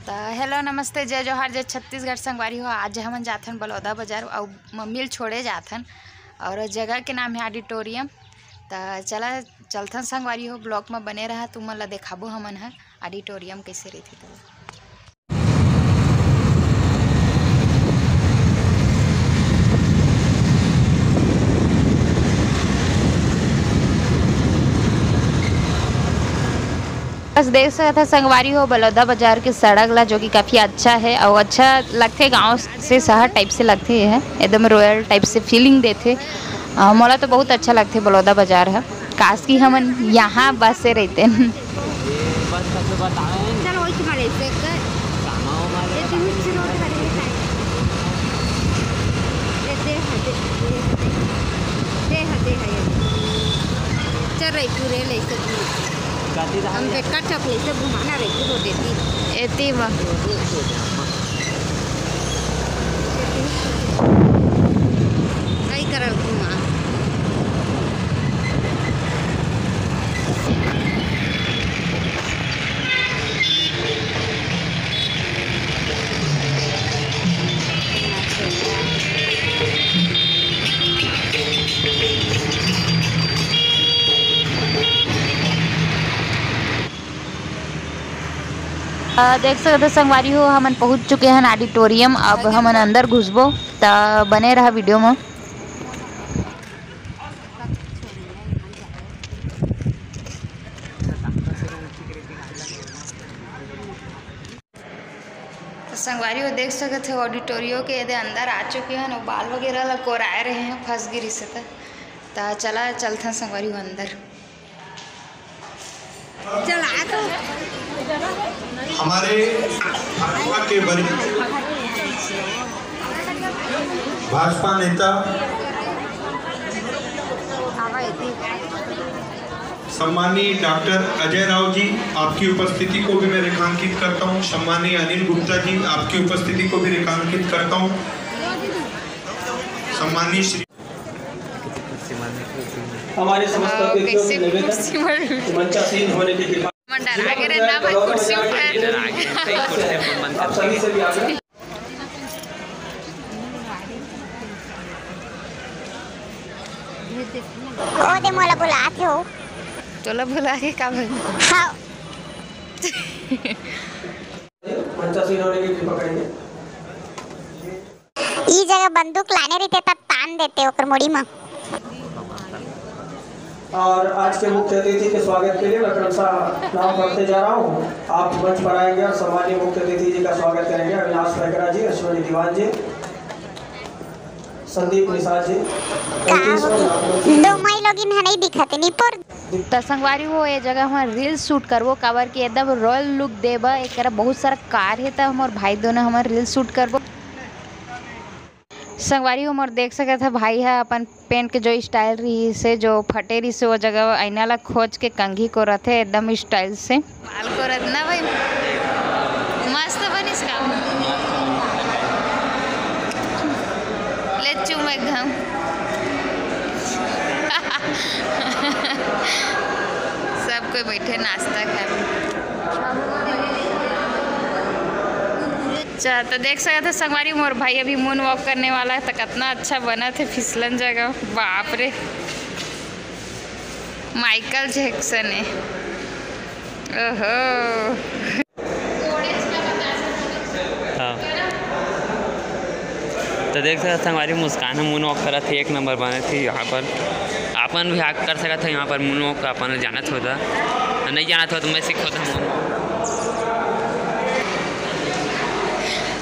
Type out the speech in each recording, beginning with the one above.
तो हेलो नमस्ते जय जोहार जय छत्तीसगढ़ संगवारी हो। आज हम जाथन बलौदा बाजार और मिल छोड़े जाथन और जगह के नाम है ऑडिटोरियम। तो चला चलथन संगवारी हो, ब्लॉग में बने रहा तुम ला देखाबो हमन ह ऑडिटोरियम कैसे रही तो। बस देख सकते था संगवारी हो बलौदा बाजार के सड़क ला, जो कि काफ़ी अच्छा है और अच्छा लगते गांव से शहर टाइप से लगते है, एकदम रॉयल टाइप से फीलिंग देते। मोला तो बहुत अच्छा लगते बलौदा बाजार है। काश की हमन यहाँ बस से रहते हैं। हम बेटका चपले से घुमाना रहती हो देती एती बा कई करल घुमा देख सकते संगवारी हो हमन पहुँच चुके हैं ऑडिटोरियम। अब हमन अंदर घुसबो तो बने रहा वीडियो में। तो संगवारी हो देख सकते हो ऑडिटोरियम के यदि अंदर आ चुके हैं और बाल वगैरह ला कोराए रहे हैं फंस गिरी से। तो चला चलते संगवारी हो अंदर। चला तो हमारे भाजपा के वरिष्ठ भाजपा नेता सम्मानीय डॉक्टर अजय राव जी, आपकी उपस्थिति को भी मैं रेखांकित करता हूं। सम्मानीय अनिल गुप्ता जी, आपकी उपस्थिति को भी रेखांकित करता हूं। सम्मानीय श्री हमारे समस्त मंचासीन होने के कृपा आप सभी से भी आग्रह। ओदे मोला बुलाते हो तोला बुला के का भाई हाँ मंचासीन होने की कृपा करेंगे। ई जगह बंदूक लाने रहते तब तान देते ओकर मुड़ी में। और आज के मुख्य अतिथि के स्वागत के लिए मैं क्रमशः नाम पढ़ते जा रहा हूँ। आप मंच पर आएंगे और सम्मानीय मुख्य अतिथि जी का स्वागत करेंगे। अविनाश पैकरा जी, अश्विनी दीवान जी, संदीप निषाद जी। दो मई लोगिन है नहीं दिखते नहीं पर तो संगवारी हो ये जगह हम रील शूट करबो काबर कि एकदम रॉयल लुक देबा। एक बहुत सारा कार है तो हमारे भाई दोनों हमारे रील शूट करबो। संगवारी हो मोर देख सकते थे भाई है अपन पेन के जो स्टाइल रही से जो फटे रही से वो जगह आईना ला खोज के कंघी को रथे एकदम स्टाइल से बाल को रखना भाई मस्त बनिस का ले चुम एकदम सब कोई बैठे नाश्ता खाए। अच्छा तो देख सकते थे संगवारी मोर भाई अभी मून वॉक करने वाला है। तो कितना अच्छा बना थे फिसलन जगह, बाप रे माइकल जैक्सन है। ओहो हाँ तो देख सकते संगवारी मुस्कान मून वॉक करा थे, एक नंबर बने थे। यहाँ पर अपन भी हाक कर सकता था। यहाँ पर मून वॉक अपन जाना था, नहीं जाना था तो मैं सीखता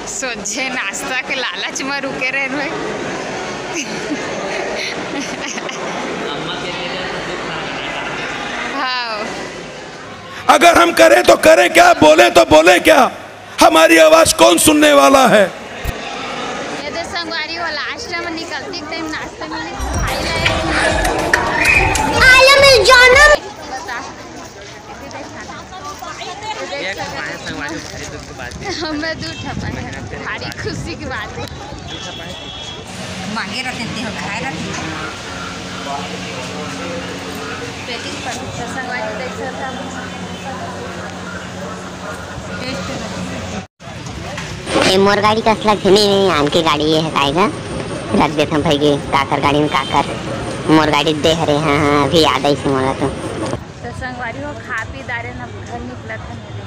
सोचे नाश्ता के लालच में रुके रहे भाई। हाँ अगर हम करें तो करें क्या, बोले तो बोले क्या, हमारी आवाज कौन सुनने वाला है। ये तो संगवारी हो लास्ट में निकलती टाइम नाश्ता में मैं दूर ठपाए भारी खुशी की बात है। मांगे रहते हो खाए रहते पेटिंग पर संगवारी देख सकता टेस्ट भाई मोर गाड़ी कस लगथे नहीं आनके गाड़ी ये है कायगा रख देथम भाई के काकर गाड़ी में काकर मोर गाड़ी दे हरे हाँ अभी याद आई से मोला तो संगवारी हो खा पी दारे न घर निकलत है